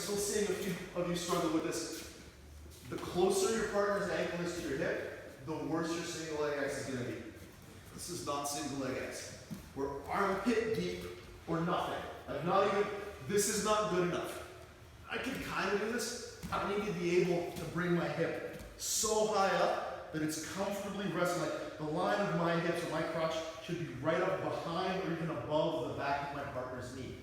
still seeing a few of you struggle with this. The closer your partner's ankle is to your hip, the worse your single leg X is going to be. This is not single leg X. We're armpit deep or nothing. This is not good enough. I can kind of do this. I need to be able to bring my hip so high up that it's comfortably resting. Like the line of my hips or my crotch should be right up behind or even above the back of my partner's knee.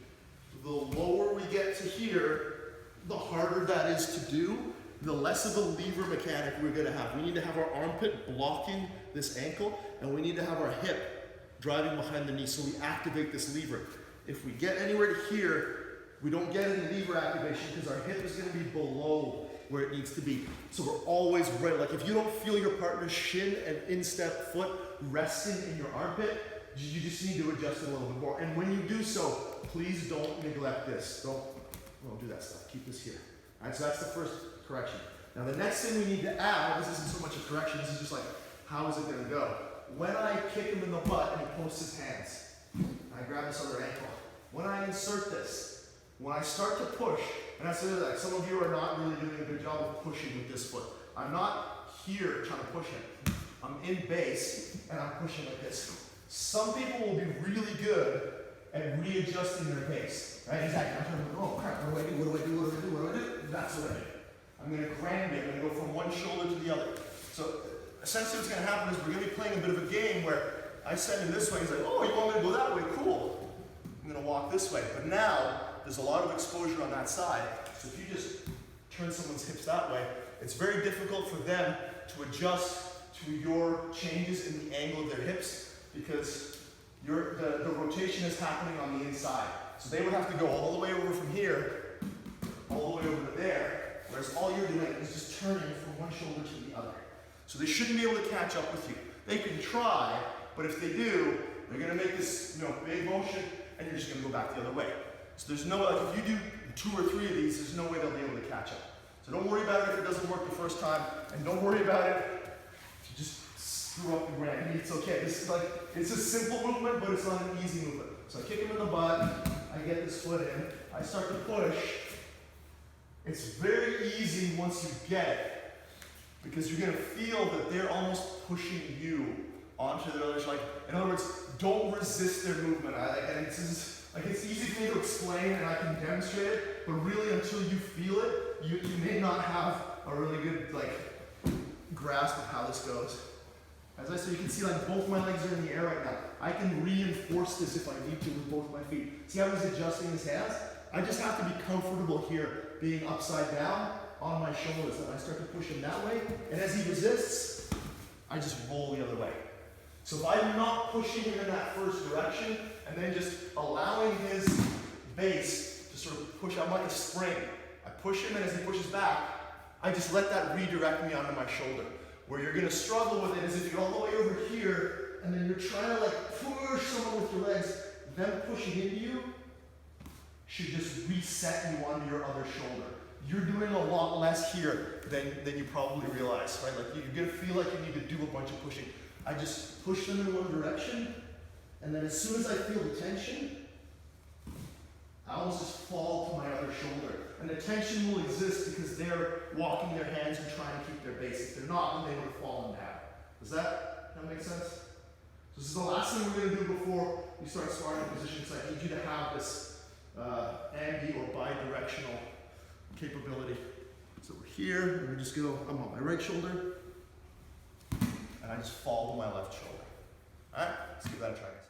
The lower we get to here, the harder that is to do, the less of a lever mechanic we're going to have. We need to have our armpit blocking this ankle, and we need to have our hip driving behind the knee so we activate this lever. If we get anywhere to here, we don't get any lever activation because our hip is going to be below where it needs to be. So we're always right. Like if you don't feel your partner's shin and instep foot resting in your armpit, you just need to adjust it a little bit more. And when you do so, please don't neglect this. Don't do that stuff. Keep this here. All right, so that's the first correction. Now the next thing we need to add, this isn't so much a correction, this is just like, how is it going to go? When I kick him in the butt and he posts his hands, I grab this other ankle. When I insert this, when I start to push, and I say that some of you are not really doing a good job of pushing with this foot. I'm not here trying to push him. I'm in base and I'm pushing like this. Some people will be really good at readjusting their base. Right? Exactly. I'm trying to go, oh crap, what do I do? What do I do? What do I do? What do I do? That's what I do. I'm going to granby. I'm going to go from one shoulder to the other. So essentially what's going to happen is we're going to be playing a bit of a game where I send him this way. He's like, oh, you want me to go that way? Cool. I'm going to walk this way. But now there's a lot of exposure on that side. So if you just turn someone's hips that way, it's very difficult for them to adjust to your changes in the angle of their hips because the rotation is happening on the inside. So they would have to go all the way over from here, all the way over to there, whereas all you're doing is just turning from one shoulder to the other. So they shouldn't be able to catch up with you. They can try, but if they do, they're going to make this big motion, and you're just going to go back the other way. So there's no, like if you do 2 or 3 of these, there's no way they'll be able to catch up. So don't worry about it if it doesn't work the first time, and don't worry about it if you just screw up the granby. It's okay. This is like, it's a simple movement, but it's not an easy movement. So I kick him in the butt, I get this foot in, I start to push. It's very easy once you get it, because you're going to feel that they're almost pushing you onto the other side. In other words, don't resist their movement. And it's easy for me to explain and I can demonstrate it, but really until you feel it, you may not have a really good grasp of how this goes. As I said, you can see both my legs are in the air right now. I can reinforce this if I need to with both my feet. See how he's adjusting his hands? I just have to be comfortable here being upside down on my shoulders, and I start to push him that way, and as he resists, I just roll the other way. So if I'm not pushing him in that first direction, and then just allowing his base to sort of push, I'm like a spring. I push him, and as he pushes back, I just let that redirect me onto my shoulder. Where you're going to struggle with it is if you're all the way over here, and then you're trying to push someone with your legs, them pushing into you should just reset you onto your other shoulder. You're doing a lot less here than you probably realize, right? Like you're going to feel like you need to do a bunch of pushing. I just push them in one direction, and then as soon as I feel the tension, I almost just fall to my other shoulder. And the tension will exist because they're walking their hands and trying to keep their base. If they're not, then they would have fallen down. Does that make sense? So this is the last thing we're going to do before we start sparring position, because I need you to have this ambi or bi-directional capability. So we're here, and we just go, I'm on my right shoulder, and I just fall to my left shoulder. All right, let's give that a try, guys.